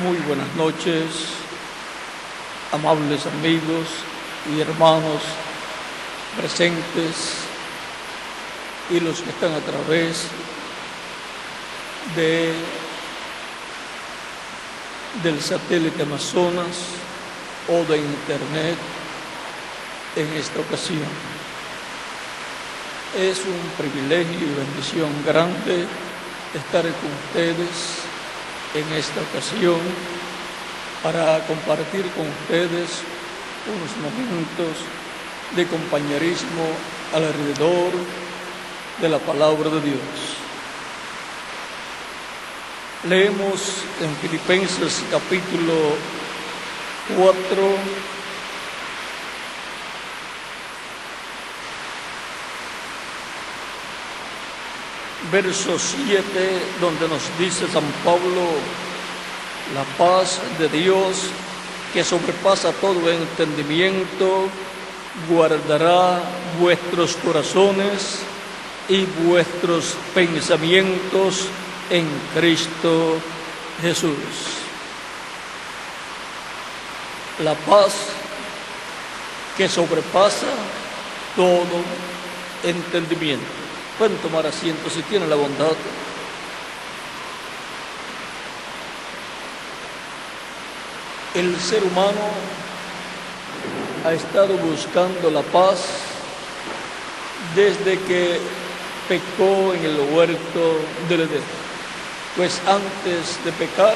Muy buenas noches, amables amigos y hermanos presentes y los que están a través del satélite Amazonas o de Internet en esta ocasión. Es un privilegio y bendición grande estar con ustedes en esta ocasión para compartir con ustedes unos momentos de compañerismo alrededor de la palabra de Dios. Leemos en Filipenses capítulo 4, verso 7, donde nos dice San Pablo: la paz de Dios, que sobrepasa todo entendimiento, guardará vuestros corazones y vuestros pensamientos en Cristo Jesús. La paz que sobrepasa todo entendimiento. Pueden tomar asiento si tienen la bondad. El ser humano ha estado buscando la paz desde que pecó en el huerto del Edén. Pues antes de pecar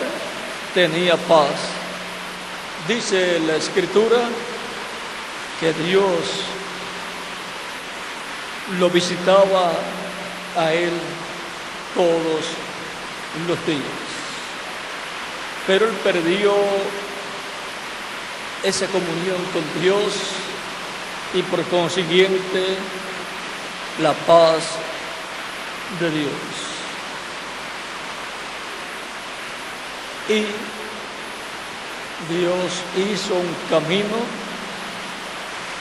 tenía paz. Dice la Escritura que Dios lo visitaba a él todos los días. Pero él perdió esa comunión con Dios y por consiguiente la paz de Dios. Y Dios hizo un camino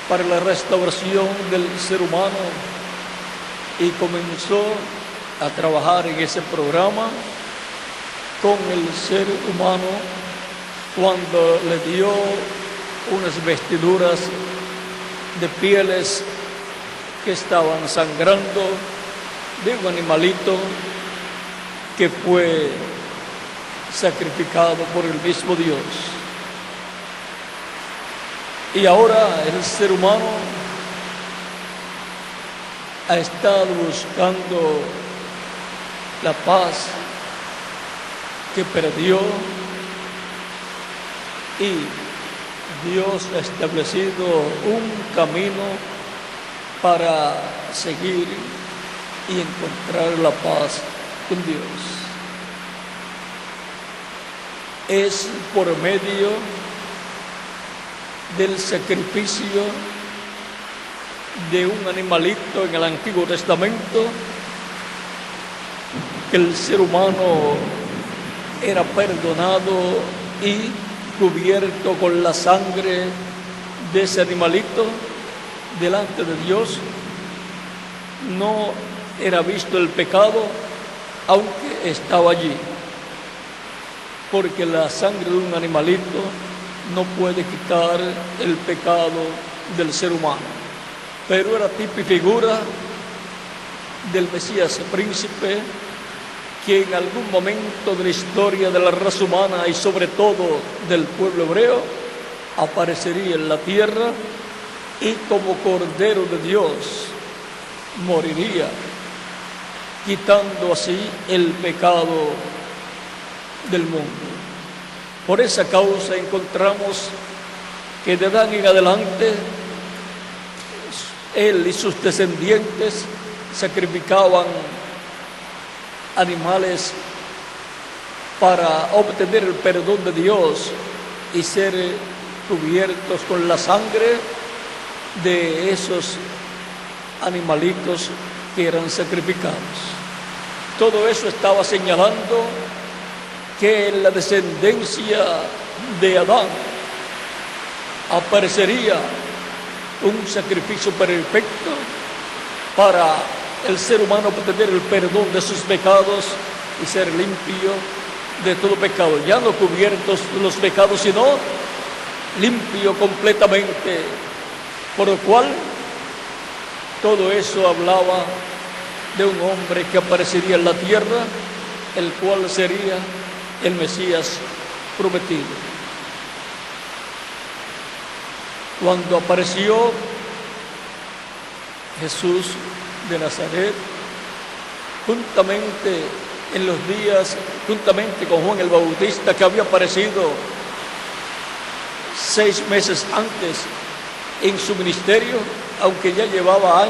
para la restauración del ser humano y comenzó a trabajar en ese programa con el ser humano cuando le dio unas vestiduras de pieles que estaban sangrando de un animalito que fue sacrificado por el mismo Dios. Y ahora el ser humano ha estado buscando la paz que perdió y Dios ha establecido un camino para seguir y encontrar la paz con Dios. Es por medio del sacrificio de un animalito en el Antiguo Testamento que el ser humano era perdonado y cubierto con la sangre de ese animalito delante de Dios. No era visto el pecado, aunque estaba allí, porque la sangre de un animalito no puede quitar el pecado del ser humano. Pero era tipo y figura del Mesías príncipe, que en algún momento de la historia de la raza humana y sobre todo del pueblo hebreo aparecería en la tierra y como Cordero de Dios moriría, quitando así el pecado del mundo. Por esa causa encontramos que de Adán en adelante él y sus descendientes sacrificaban animales para obtener el perdón de Dios y ser cubiertos con la sangre de esos animalitos que eran sacrificados. Todo eso estaba señalando que en la descendencia de Adán aparecería un sacrificio perfecto para el ser humano obtener el perdón de sus pecados y ser limpio de todo pecado, ya no cubiertos los pecados, sino limpio completamente, por lo cual todo eso hablaba de un hombre que aparecería en la tierra, el cual sería el Mesías prometido. Cuando apareció Jesús de Nazaret, juntamente en los días, juntamente con Juan el Bautista, que había aparecido 6 meses antes en su ministerio, aunque ya llevaba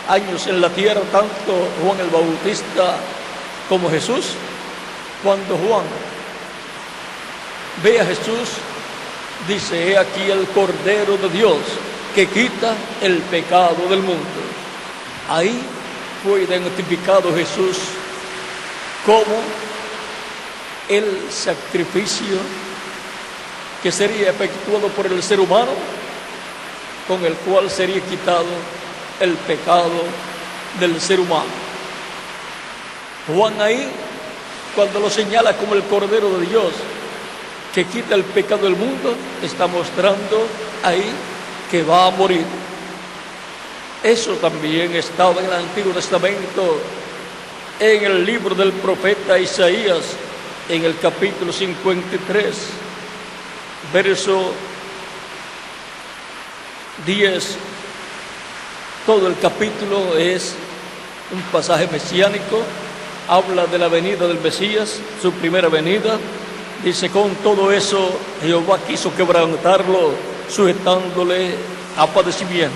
años en la tierra, tanto Juan el Bautista como Jesús. Cuando Juan ve a Jesús, dice: he aquí el Cordero de Dios que quita el pecado del mundo. Ahí fue identificado Jesús como el sacrificio que sería efectuado por el ser humano, con el cual sería quitado el pecado del ser humano. Juan ahí, cuando lo señala como el Cordero de Dios que quita el pecado del mundo, está mostrando ahí que va a morir. Eso también estaba en el Antiguo Testamento, en el libro del profeta Isaías, en el capítulo 53, verso 10. Todo el capítulo es un pasaje mesiánico, habla de la venida del Mesías, su primera venida. Dice: con todo eso Jehová quiso quebrantarlo, sujetándole a padecimiento.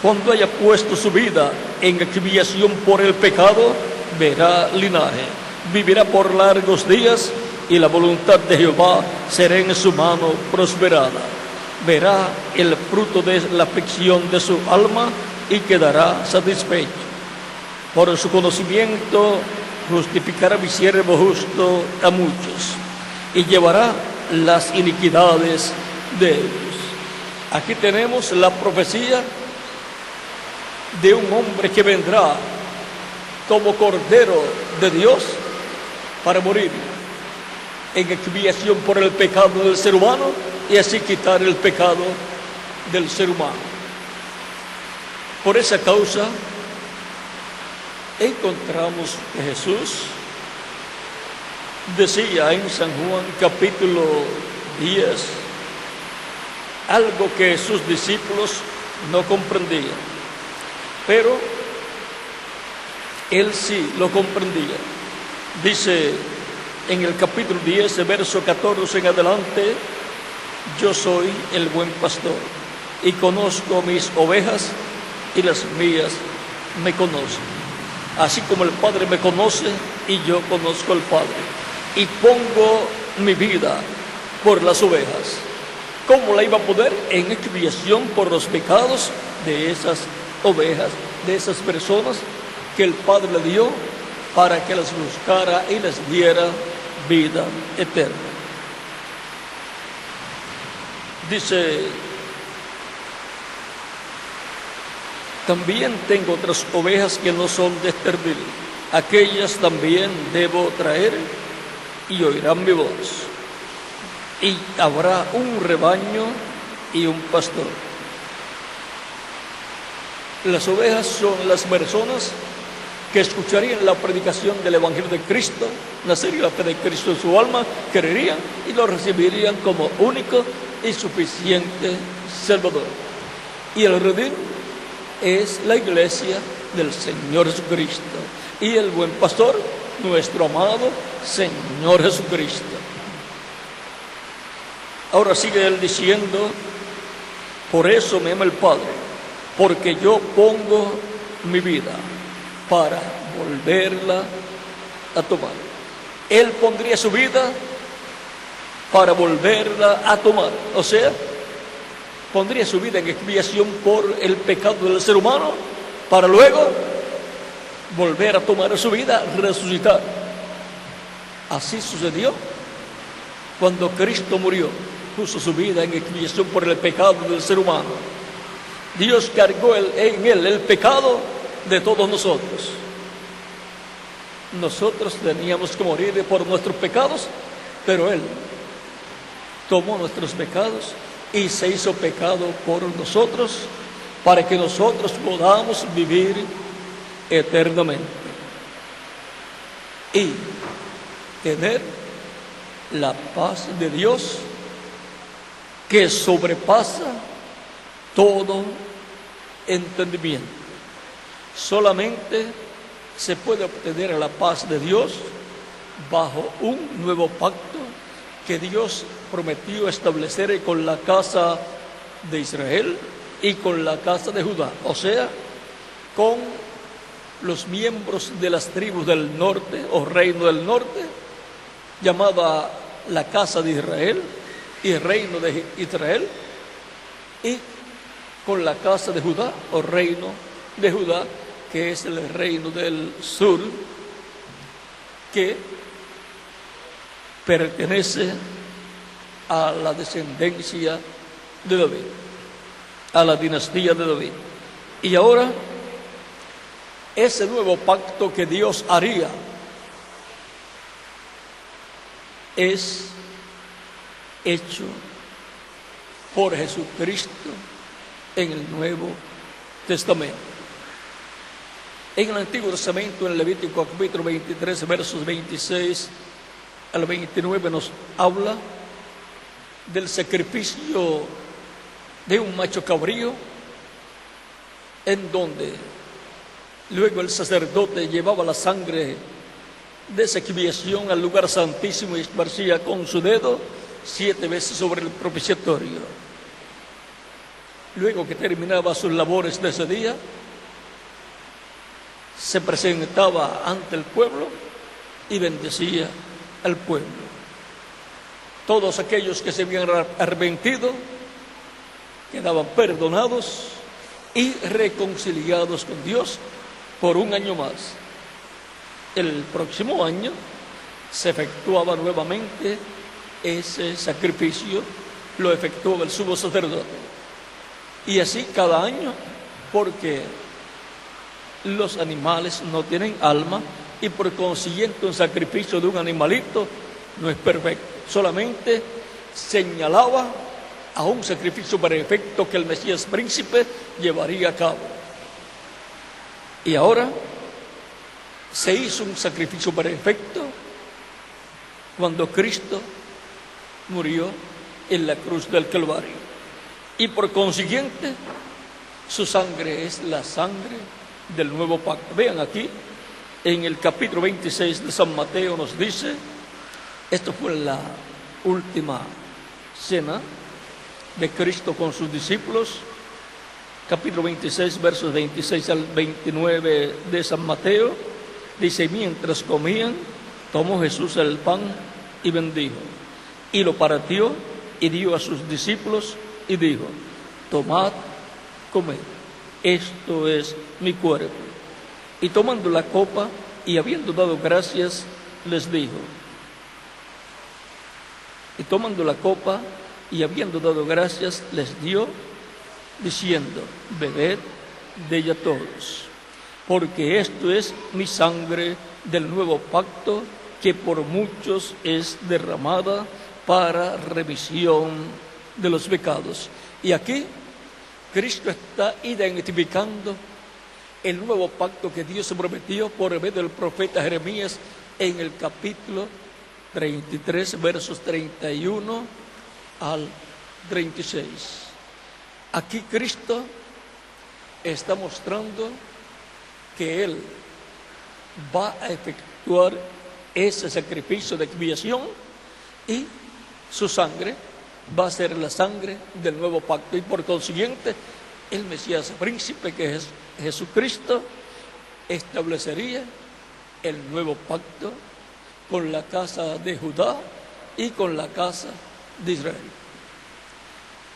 Cuando haya puesto su vida en expiación por el pecado, verá linaje, vivirá por largos días, y la voluntad de Jehová será en su mano prosperada. Verá el fruto de la aflicción de su alma y quedará satisfecho. Por su conocimiento justificará mi siervo justo a muchos, y llevará las iniquidades de ellos. Aquí tenemos la profecía de un hombre que vendrá como Cordero de Dios para morir en expiación por el pecado del ser humano, y así quitar el pecado del ser humano. Por esa causa encontramos que Jesús decía en San Juan capítulo 10 algo que sus discípulos no comprendían, pero él sí lo comprendía. Dice en el capítulo 10, verso 14 en adelante: yo soy el buen pastor, y conozco mis ovejas, y las mías me conocen, así como el Padre me conoce, y yo conozco al Padre, y pongo mi vida por las ovejas. ¿Cómo la iba a poner? En expiación por los pecados de esas ovejas, de esas personas que el Padre le dio para que las buscara y les diera vida eterna. Dice: también tengo otras ovejas que no son de este redil, aquellas también debo traer, y oirán mi voz, y habrá un rebaño y un pastor. Las ovejas son las personas que escucharían la predicación del Evangelio de Cristo, nacería la fe de Cristo en su alma, creerían y lo recibirían como único y suficiente Salvador. Y el redil es la iglesia del Señor Jesucristo, y el buen pastor, nuestro amado Señor Jesucristo. Ahora sigue él diciendo: por eso me ama el Padre, porque yo pongo mi vida para volverla a tomar. Él pondría su vida para volverla a tomar, o sea, pondría su vida en expiación por el pecado del ser humano, para luego volver a tomar su vida, resucitar. Así sucedió cuando Cristo murió, puso su vida en expiación por el pecado del ser humano. Dios cargó en él el pecado de todos nosotros. nosotros teníamos que morir por nuestros pecados, pero Él tomó nuestros pecados y se hizo pecado por nosotros para que nosotros podamos vivir eternamente y tener la paz de Dios que sobrepasa todo entendimiento. Solamente se puede obtener la paz de Dios bajo un nuevo pacto que Dios prometió establecer con la casa de Israel y con la casa de Judá, o sea, con los miembros de las tribus del norte o reino del norte, llamada la casa de Israel y reino de Israel, y con la casa de Judá o reino de Judá, que es el reino del sur, que pertenece a la descendencia de David, a la dinastía de David. Y ahora, ese nuevo pacto que Dios haría es hecho por Jesucristo en el Nuevo Testamento. En el Antiguo Testamento, en el Levítico capítulo 23, versos 26 al 29, nos habla del sacrificio de un macho cabrío, en donde luego el sacerdote llevaba la sangre de esa expiación al lugar santísimo y esparcía con su dedo 7 veces sobre el propiciatorio. Luego que terminaba sus labores de ese día, se presentaba ante el pueblo y bendecía al pueblo. Todos aquellos que se habían arrepentido quedaban perdonados y reconciliados con Dios por un año más. El próximo año se efectuaba nuevamente ese sacrificio, lo efectuaba el sumo sacerdote. Y así cada año, porque los animales no tienen alma y por consiguiente un sacrificio de un animalito no es perfecto. Solamente señalaba a un sacrificio perfecto que el Mesías príncipe llevaría a cabo. Y ahora se hizo un sacrificio perfecto cuando Cristo murió en la cruz del Calvario. Y por consiguiente, su sangre es la sangre del nuevo pacto. Vean aquí, en el capítulo 26 de San Mateo nos dice, esto fue la última cena de Cristo con sus discípulos, capítulo 26, versos 26 al 29 de San Mateo, dice, mientras comían, tomó Jesús el pan y bendijo, y lo partió y dio a sus discípulos y dijo, tomad, comed, esto es mi cuerpo. Y tomando la copa y habiendo dado gracias, les dijo, y tomando la copa y habiendo dado gracias, les dio, diciendo, bebed de ella todos, porque esto es mi sangre del nuevo pacto, que por muchos es derramada para remisión de los pecados. Y aquí Cristo está identificando el nuevo pacto que Dios se prometió por medio del profeta Jeremías en el capítulo 33, versos 31 al 36. Aquí Cristo está mostrando que Él va a efectuar ese sacrificio de expiación y su sangre va a ser la sangre del nuevo pacto. Y por consiguiente, el Mesías príncipe, que es Jesucristo, establecería el nuevo pacto con la casa de Judá y con la casa de Israel.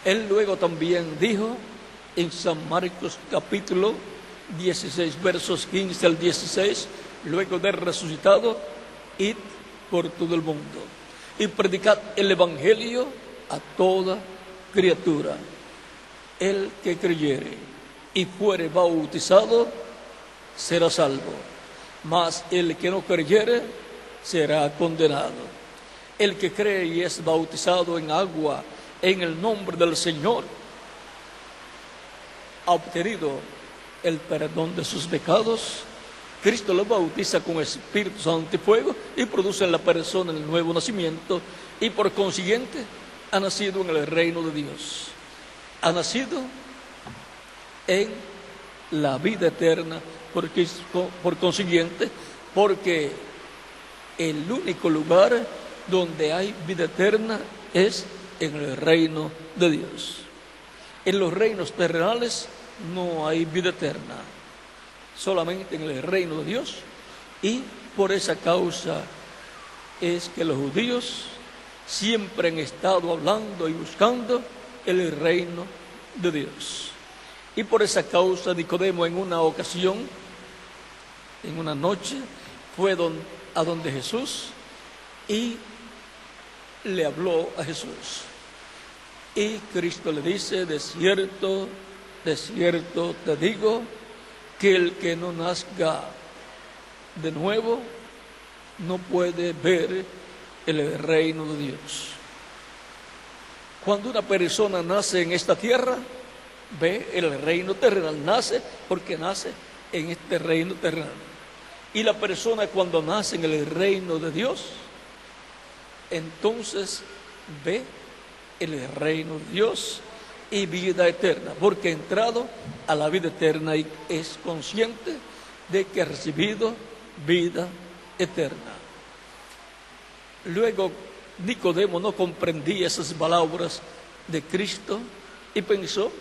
Él luego también dijo en San Marcos capítulo 16, versos 15 al 16, luego de resucitado, id por todo el mundo y predicad el evangelio a toda criatura. El que creyere y fuere bautizado será salvo, mas el que no creyere será condenado. El que cree y es bautizado en agua en el nombre del Señor ha obtenido el perdón de sus pecados. Cristo lo bautiza con Espíritu Santo y fuego y produce en la persona el nuevo nacimiento, y por consiguiente ha nacido en el reino de Dios. Ha nacido en la vida eterna, por consiguiente, porque el único lugar donde hay vida eterna es en el reino de Dios. En los reinos terrenales no hay vida eterna, solamente en el reino de Dios, y por esa causa es que los judíos siempre han estado hablando y buscando el reino de Dios. Y por esa causa Nicodemo en una ocasión, en una noche, fue a donde Jesús y le habló a Jesús. Y Cristo le dice: de cierto te digo, que el que no nazca de nuevo no puede ver el reino de Dios. Cuando una persona nace en esta tierra, ve el reino terrenal, nace porque nace en este reino terrenal. Y la persona cuando nace en el reino de Dios, entonces ve el reino de Dios y vida eterna, porque ha entrado a la vida eterna y es consciente de que ha recibido vida eterna. Luego Nicodemo no comprendía esas palabras de Cristo y pensó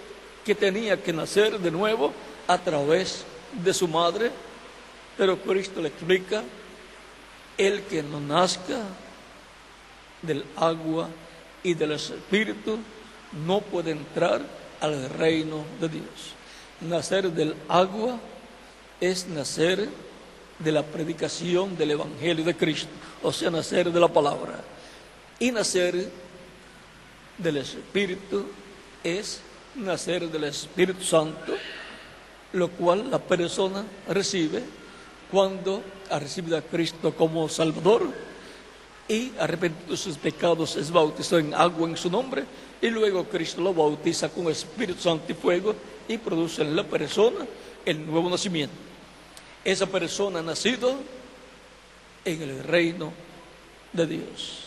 que tenía que nacer de nuevo a través de su madre, pero Cristo le explica: el que no nazca del agua y del Espíritu no puede entrar al reino de Dios. Nacer del agua es nacer de la predicación del Evangelio de Cristo, o sea, nacer de la palabra. Y nacer del Espíritu es nacer del Espíritu Santo, lo cual la persona recibe cuando ha recibido a Cristo como Salvador y arrepentido de sus pecados es bautizado en agua en su nombre, y luego Cristo lo bautiza con Espíritu Santo y fuego y produce en la persona el nuevo nacimiento. Esa persona ha nacido en el reino de Dios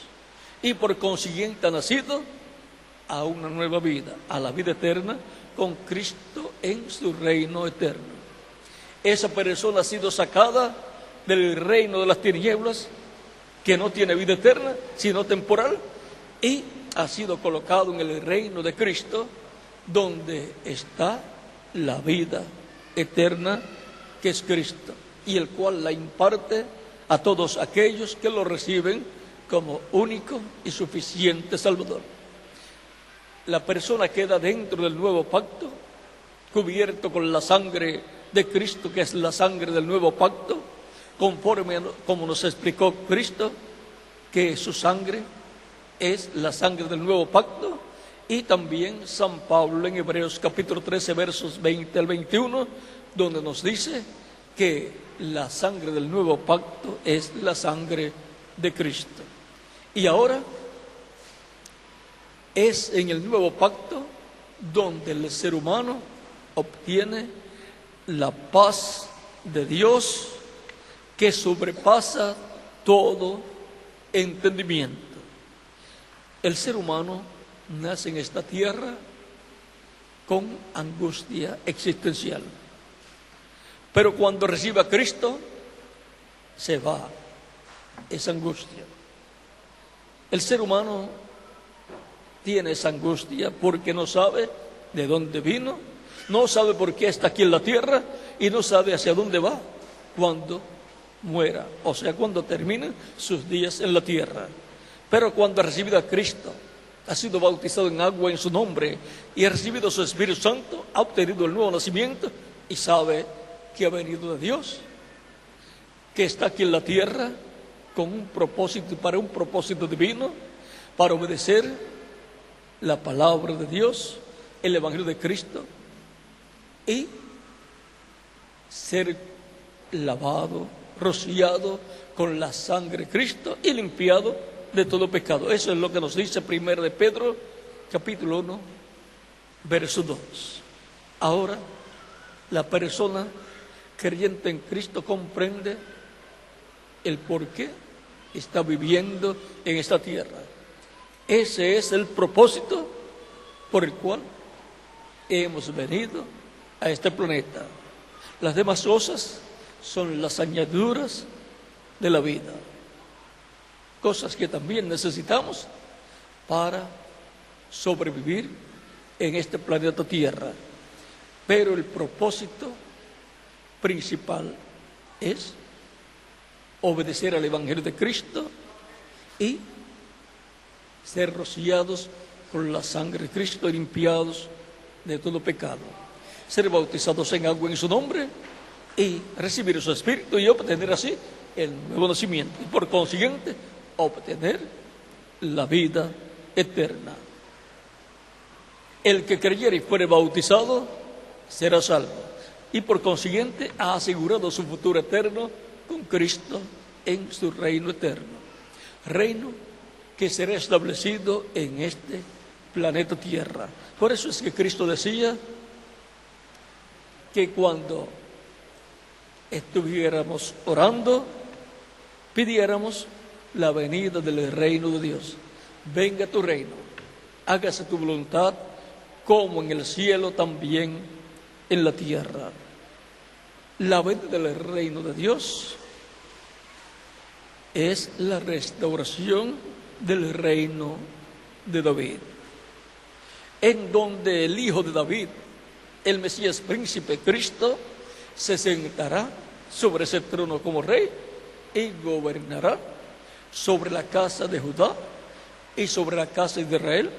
y por consiguiente ha nacido a una nueva vida, a la vida eterna con Cristo en su reino eterno. Esa persona ha sido sacada del reino de las tinieblas, que no tiene vida eterna, sino temporal, y ha sido colocado en el reino de Cristo, donde está la vida eterna, que es Cristo, y el cual la imparte a todos aquellos que lo reciben como único y suficiente Salvador. La persona queda dentro del nuevo pacto, cubierto con la sangre de Cristo, que es la sangre del nuevo pacto, conforme como nos explicó Cristo, que su sangre es la sangre del nuevo pacto, y también San Pablo en Hebreos capítulo 13 versos 20 al 21, donde nos dice que la sangre del nuevo pacto es la sangre de Cristo. Y ahora es en el nuevo pacto donde el ser humano obtiene la paz de Dios que sobrepasa todo entendimiento. El ser humano nace en esta tierra con angustia existencial, pero cuando recibe a Cristo se va esa angustia. El ser humano tiene esa angustia porque no sabe de dónde vino, no sabe por qué está aquí en la tierra y no sabe hacia dónde va cuando muera, o sea, cuando termine sus días en la tierra. Pero cuando ha recibido a Cristo, ha sido bautizado en agua en su nombre y ha recibido su Espíritu Santo, ha obtenido el nuevo nacimiento y sabe que ha venido de Dios, que está aquí en la tierra con un propósito, para un propósito divino, para obedecer la palabra de Dios, el Evangelio de Cristo, y ser lavado, rociado con la sangre de Cristo y limpiado de todo pecado. Eso es lo que nos dice 1 de Pedro, capítulo 1, verso 2. Ahora, la persona creyente en Cristo comprende el por qué está viviendo en esta tierra. Ese es el propósito por el cual hemos venido a este planeta. Las demás cosas son las añadiduras de la vida, cosas que también necesitamos para sobrevivir en este planeta Tierra. Pero el propósito principal es obedecer al Evangelio de Cristo y ser rociados con la sangre de Cristo y limpiados de todo pecado. Ser bautizados en agua en su nombre y recibir su Espíritu y obtener así el nuevo nacimiento. Y por consiguiente, obtener la vida eterna. El que creyere y fuere bautizado será salvo. Y por consiguiente ha asegurado su futuro eterno con Cristo en su reino eterno. Reino que será establecido en este planeta Tierra. Por eso es que Cristo decía que cuando estuviéramos orando, pidiéramos la venida del reino de Dios. Venga tu reino, hágase tu voluntad, como en el cielo, también en la tierra. La venida del reino de Dios es la restauración del reino de David, en donde el Hijo de David, el Mesías príncipe Cristo, se sentará sobre ese trono como rey y gobernará sobre la casa de Judá y sobre la casa de Israel,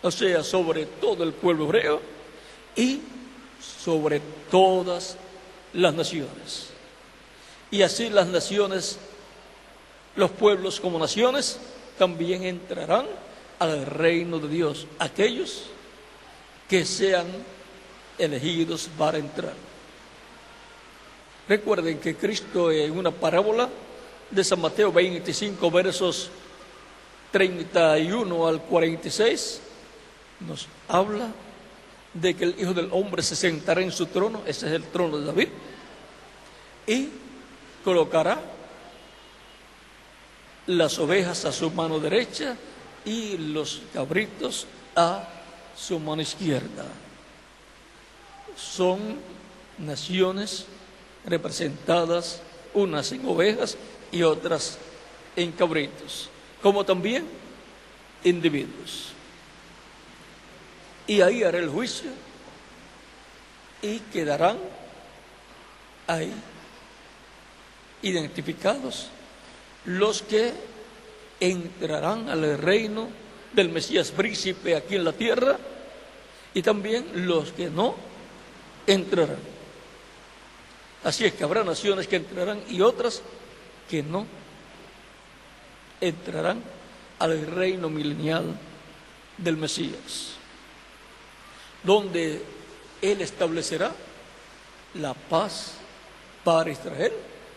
o sea, sobre todo el pueblo hebreo y sobre todas las naciones. Y así las naciones, los pueblos como naciones, también entrarán al reino de Dios, aquellos que sean elegidos para entrar. Recuerden que Cristo, en una parábola de San Mateo 25, versos 31 al 46, nos habla de que el Hijo del Hombre se sentará en su trono, ese es el trono de David, y colocará las ovejas a su mano derecha y los cabritos a su mano izquierda. Son naciones representadas, unas en ovejas y otras en cabritos, como también individuos. Y ahí hará el juicio y quedarán ahí identificados los que entrarán al reino del Mesías príncipe aquí en la tierra y también los que no entrarán. Así es que habrá naciones que entrarán y otras que no entrarán al reino milenial del Mesías, donde Él establecerá la paz para Israel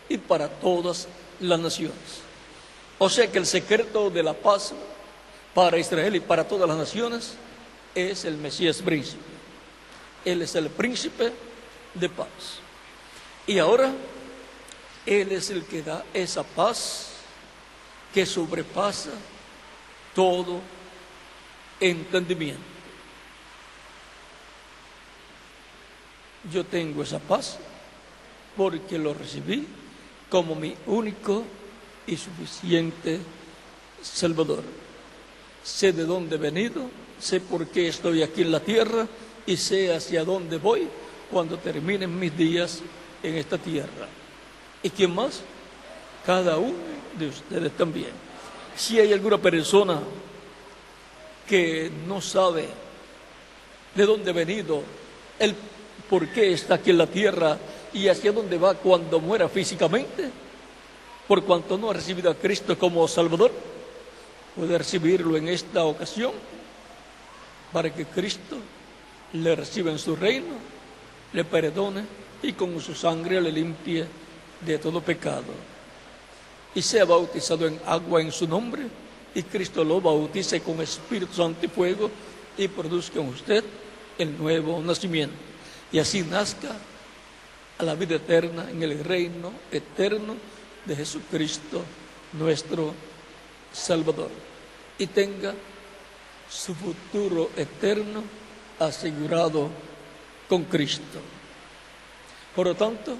y para todas las naciones. O sea que el secreto de la paz para Israel y para todas las naciones es el Mesías príncipe. Él es el príncipe de paz. Y ahora Él es el que da esa paz que sobrepasa todo entendimiento. Yo tengo esa paz porque lo recibí como mi único y suficiente Salvador. Sé de dónde he venido, sé por qué estoy aquí en la tierra y sé hacia dónde voy cuando terminen mis días en esta tierra. ¿Y quién más? Cada uno de ustedes también. Si hay alguna persona que no sabe de dónde ha venido, el por qué está aquí en la tierra y hacia dónde va cuando muera físicamente, por cuanto no ha recibido a Cristo como Salvador, puede recibirlo en esta ocasión para que Cristo le reciba en su reino, le perdone y con su sangre le limpie de todo pecado y sea bautizado en agua en su nombre, y Cristo lo bautice con Espíritu Santo y fuego y produzca en usted el nuevo nacimiento, y así nazca a la vida eterna en el reino eterno de Jesucristo nuestro Salvador, y tenga su futuro eterno asegurado con Cristo. Por lo tanto,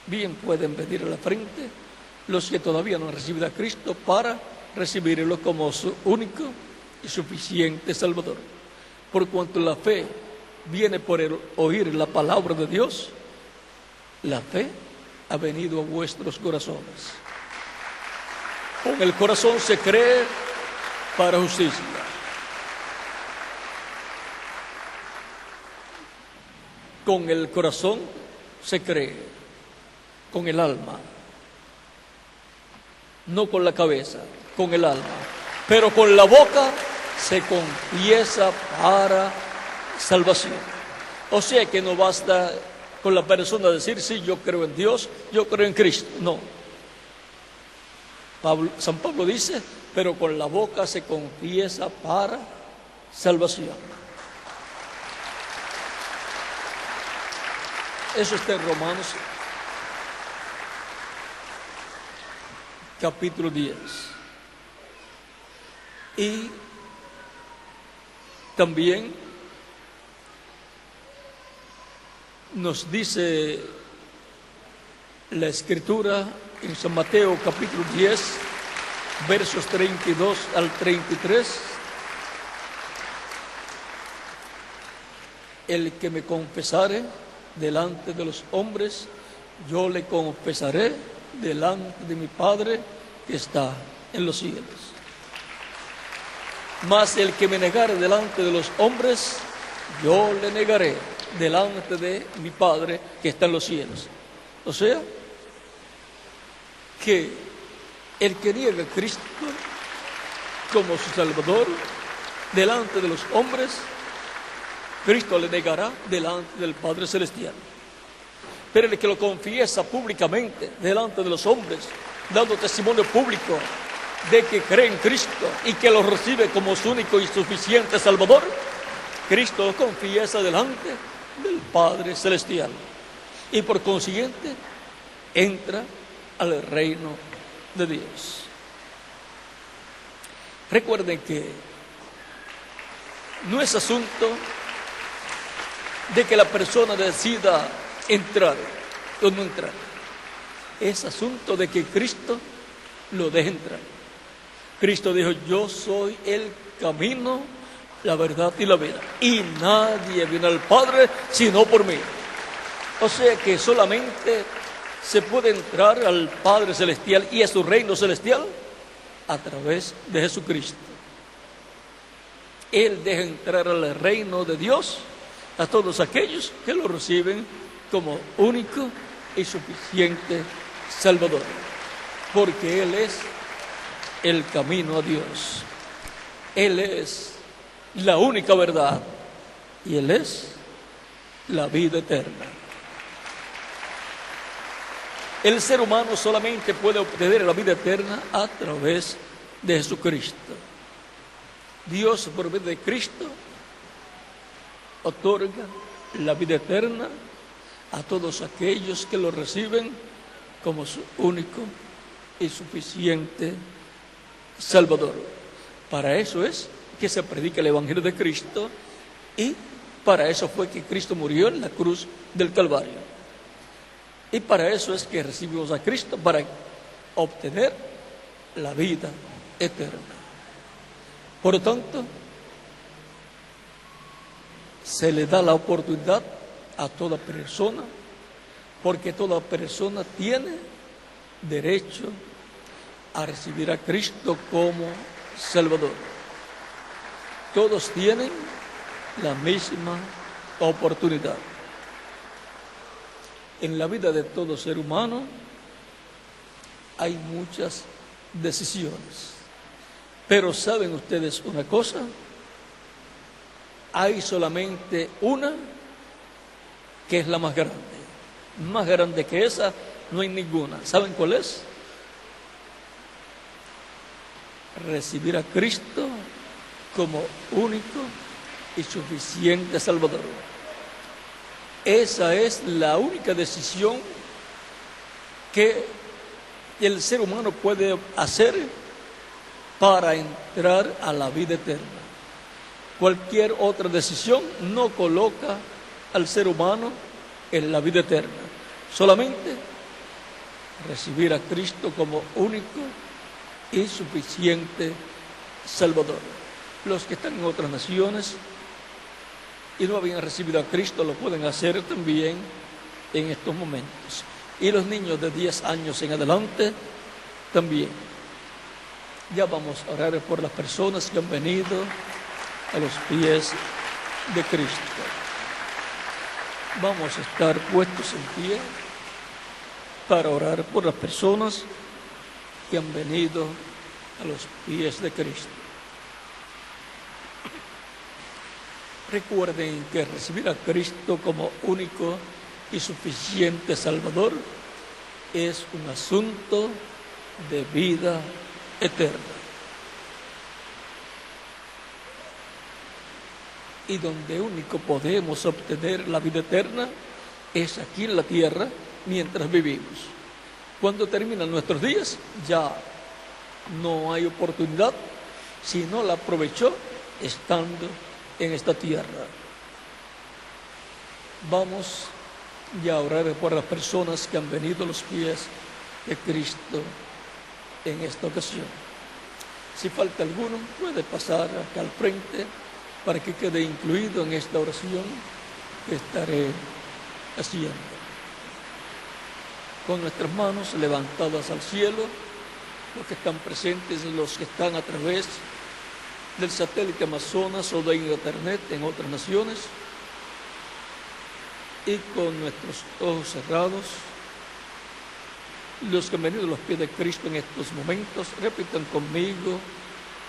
bien pueden venir a la frente los que todavía no han recibido a Cristo para recibirlo como su único y suficiente Salvador. Por cuanto la fe viene por el oír la palabra de Dios, la fe ha venido a vuestros corazones. Con el corazón se cree para justicia, con el corazón se cree, con el alma, no con la cabeza, con el alma, pero con la boca se confiesa para salvación. O sea que no basta con la persona decir, sí, yo creo en Dios, yo creo en Cristo. No. San Pablo dice, pero con la boca se confiesa para salvación. Eso está en Romanos capítulo 10. Y también nos dice la Escritura en San Mateo capítulo 10, versos 32 al 33. El que me confesare delante de los hombres, yo le confesaré delante de mi Padre que está en los cielos. Mas el que me negare delante de los hombres, yo le negaré delante de mi Padre que está en los cielos. O sea, que el que niega a Cristo como su Salvador delante de los hombres, Cristo le negará delante del Padre Celestial. Pero el que lo confiesa públicamente delante de los hombres, dando testimonio público de que cree en Cristo y que lo recibe como su único y suficiente Salvador, Cristo lo confiesa delante del Padre Celestial. Y por consiguiente, entra al reino de Dios. Recuerden que no es asunto de que la persona decida entrar o no entrar. Es asunto de que Cristo lo deje entrar. Cristo dijo, yo soy el camino, la verdad y la vida, y nadie viene al Padre sino por mí. O sea que solamente se puede entrar al Padre Celestial y a su reino celestial a través de Jesucristo. Él deja entrar al reino de Dios a todos aquellos que lo reciben como único y suficiente Salvador, porque Él es el camino a Dios. Él es la única verdad y Él es la vida eterna. El ser humano solamente puede obtener la vida eterna a través de Jesucristo. Dios, por medio de Cristo, otorga la vida eterna a todos aquellos que lo reciben como su único y suficiente Salvador. Para eso es que se predica el Evangelio de Cristo, y para eso fue que Cristo murió en la cruz del Calvario. Y para eso es que recibimos a Cristo, para obtener la vida eterna. Por lo tanto, se le da la oportunidad a toda persona, porque toda persona tiene derecho a recibir a Cristo como Salvador. Todos tienen la misma oportunidad. En la vida de todo ser humano hay muchas decisiones, pero ¿saben ustedes una cosa? Hay solamente una que es la más grande. Más grande que esa no hay ninguna. ¿Saben cuál es? Recibir a Cristo como único y suficiente Salvador. Esa es la única decisión que el ser humano puede hacer para entrar a la vida eterna. Cualquier otra decisión no coloca al ser humano en la vida eterna. Solamente recibir a Cristo como único y suficiente Salvador. Los que están en otras naciones y no habían recibido a Cristo lo pueden hacer también en estos momentos. Y los niños de 10 años en adelante también. Ya vamos a orar por las personas que han venido a los pies de Cristo. Vamos a estar puestos en pie para orar por las personas que han venido a los pies de Cristo. Recuerden que recibir a Cristo como único y suficiente Salvador es un asunto de vida eterna. Y donde único podemos obtener la vida eterna es aquí en la tierra mientras vivimos. Cuando terminan nuestros días ya no hay oportunidad si no la aprovechó estando en esta tierra. Vamos ya a orar por las personas que han venido a los pies de Cristo en esta ocasión. Si falta alguno, puede pasar acá al frente para que quede incluido en esta oración que estaré haciendo. Con nuestras manos levantadas al cielo, los que están presentes y los que están a través del satélite Amazonas o de Internet en otras naciones, y con nuestros ojos cerrados, los que han venido a los pies de Cristo en estos momentos, repitan conmigo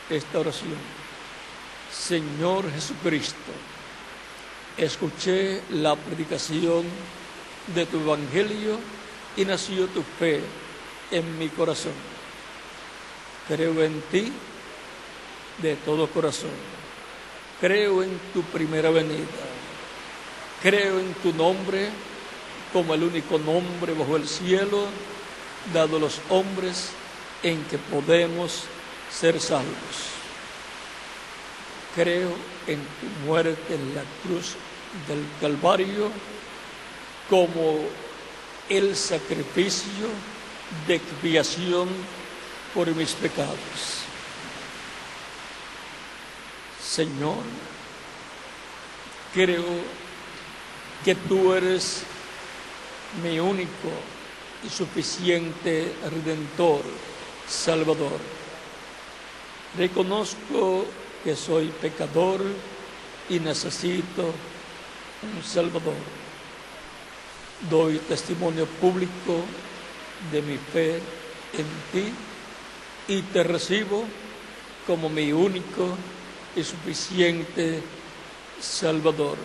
esta oración. Señor Jesucristo, escuché la predicación de tu evangelio y nació tu fe en mi corazón. Creo en ti de todo corazón. Creo en tu primera venida. Creo en tu nombre como el único nombre bajo el cielo dado a los hombres en que podemos ser salvos. Creo en tu muerte en la cruz del Calvario como el sacrificio de expiación por mis pecados. Señor, creo que tú eres mi único y suficiente Redentor, Salvador. Reconozco que soy pecador y necesito un Salvador. Doy testimonio público de mi fe en ti y te recibo como mi único y suficiente Salvador.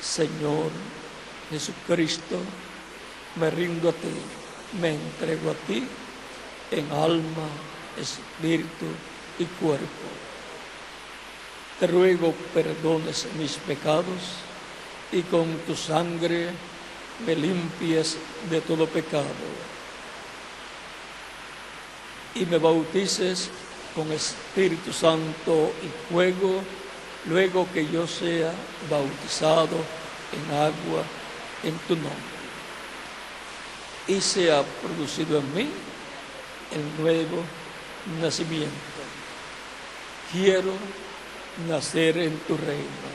Señor Jesucristo, me rindo a ti, me entrego a ti en alma, espíritu y cuerpo. Te ruego perdones mis pecados y con tu sangre me limpies de todo pecado y me bautices con Espíritu Santo y fuego, luego que yo sea bautizado en agua en tu nombre y sea producido en mí el nuevo nacimiento. Quiero nacer en tu reino.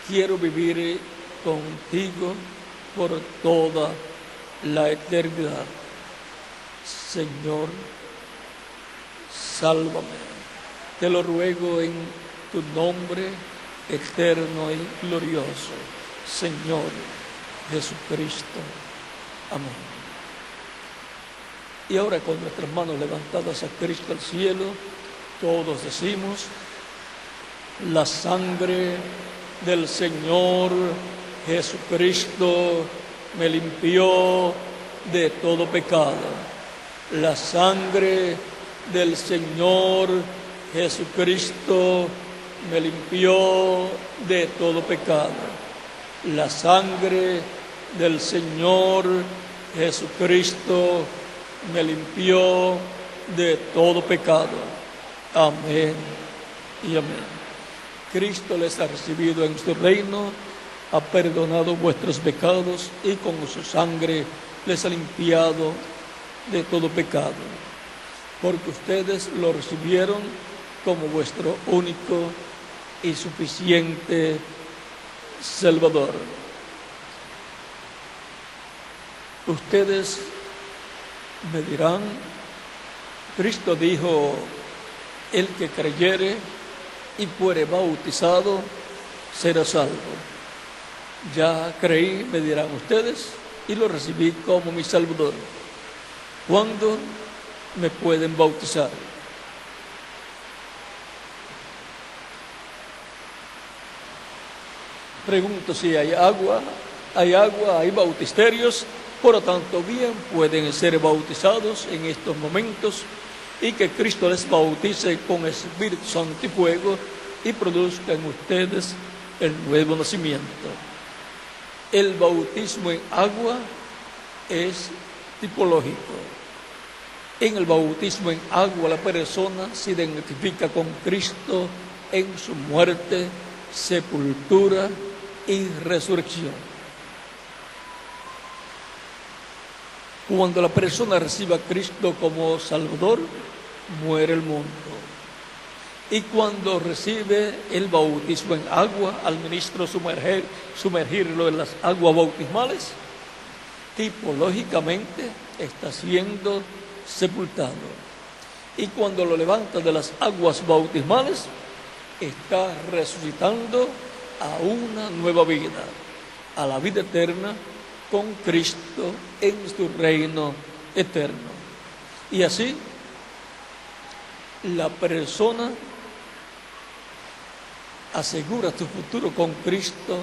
Quiero vivir contigo por toda la eternidad. Señor, sálvame. Te lo ruego en tu nombre eterno y glorioso, Señor Jesucristo. Amén. Y ahora con nuestras manos levantadas a Cristo al cielo, todos decimos: la sangre del Señor Jesucristo me limpió de todo pecado. La sangre del Señor Jesucristo me limpió de todo pecado. La sangre del Señor Jesucristo me limpió de todo pecado. Amén y amén. Cristo les ha recibido en su reino, ha perdonado vuestros pecados y con su sangre les ha limpiado de todo pecado, porque ustedes lo recibieron como vuestro único y suficiente Salvador. Ustedes me dirán, Cristo dijo, el que creyere y fuere bautizado será salvo. Ya creí, me dirán ustedes, y lo recibí como mi Salvador. ¿Cuándo me pueden bautizar? Pregunto si hay agua, hay bautisterios, por lo tanto bien pueden ser bautizados en estos momentos y que Cristo les bautice con Espíritu Santo y fuego y produzca en ustedes el nuevo nacimiento. El bautismo en agua es tipológico. En el bautismo en agua la persona se identifica con Cristo en su muerte, sepultura y resurrección. Cuando la persona recibe a Cristo como Salvador, muere el mundo. Y cuando recibe el bautismo en agua, al ministro sumergirlo en las aguas bautismales, tipológicamente está siendo sepultado. Y cuando lo levanta de las aguas bautismales, está resucitando a una nueva vida, a la vida eterna con Cristo en su reino eterno. Y así, la persona asegura su futuro con Cristo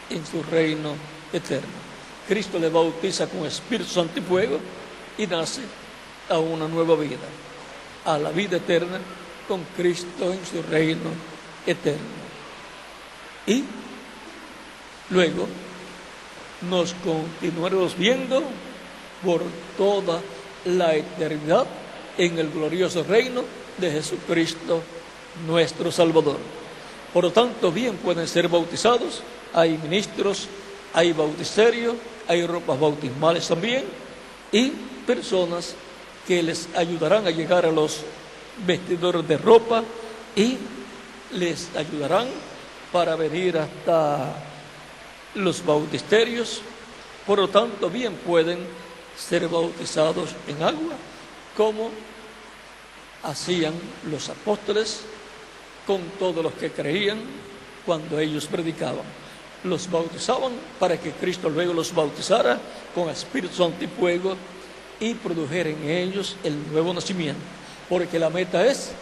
en su reino eterno. Cristo le bautiza con Espíritu Santo y fuego y nace a una nueva vida, a la vida eterna con Cristo en su reino eterno. Y luego nos continuaremos viendo por toda la eternidad en el glorioso reino de Jesucristo, nuestro Salvador. Por lo tanto, bien pueden ser bautizados, hay ministros, hay bautisterios, hay ropas bautismales también, y personas que les ayudarán a llegar a los vestidores de ropa y les ayudarán para venir hasta los bautisterios. Por lo tanto, bien pueden ser bautizados en agua, como hacían los apóstoles con todos los que creían cuando ellos predicaban. Los bautizaban para que Cristo luego los bautizara con Espíritu Santo y fuego y produjera en ellos el nuevo nacimiento, porque la meta es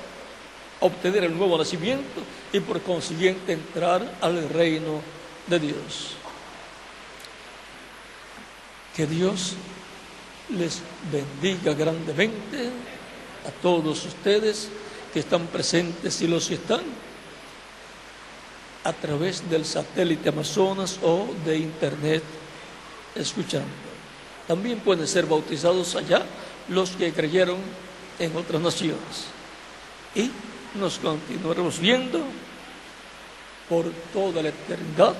obtener el nuevo nacimiento y por consiguiente entrar al reino de Dios. Que Dios les bendiga grandemente a todos ustedes que están presentes y los que están a través del satélite Amazonas o de internet escuchando. También pueden ser bautizados allá los que creyeron en otras naciones. Y nos continuaremos viendo por toda la eternidad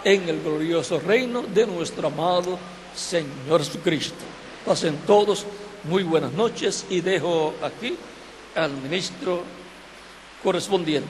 en el glorioso reino de nuestro amado Señor Jesucristo. Pasen todos muy buenas noches y dejo aquí al ministro correspondiente.